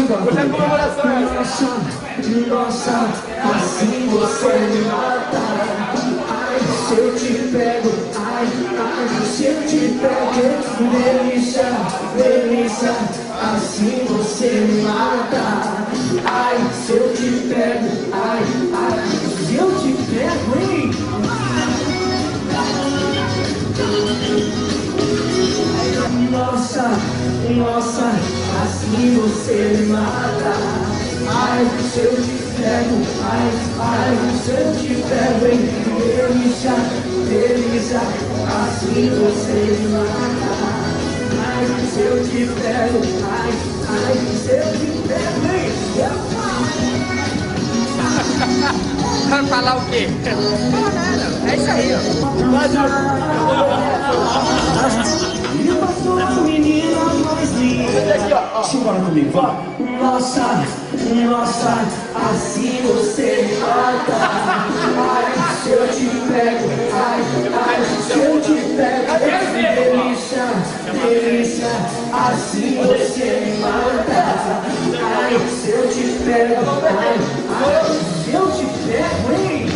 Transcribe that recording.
Hoje é comemoração essa. Nossa, assim você me mata. Ai, se eu te pego, ai, se eu te pego, delícia, delícia, assim você me mata. Ai, se eu te pego, ai, se eu te pego, hein? Nossa, nossa, assim você me mata. Ai, se eu te pego, ai, se eu te pego, hein? Delícia, delícia, assim você me mata. Ai, se eu te pego, ai, se eu te pego, hein? Vai falar o quê? Não, nada. É isso aí, ó. E passou a menina mais linda. Simbora comigo, vá. Nossa, nossa, assim você me mata. Ai, se eu te pego, ai, se eu te pego, delícia, delícia, assim você me mata. Ai, se eu te pego, ai, se eu te pego, hein?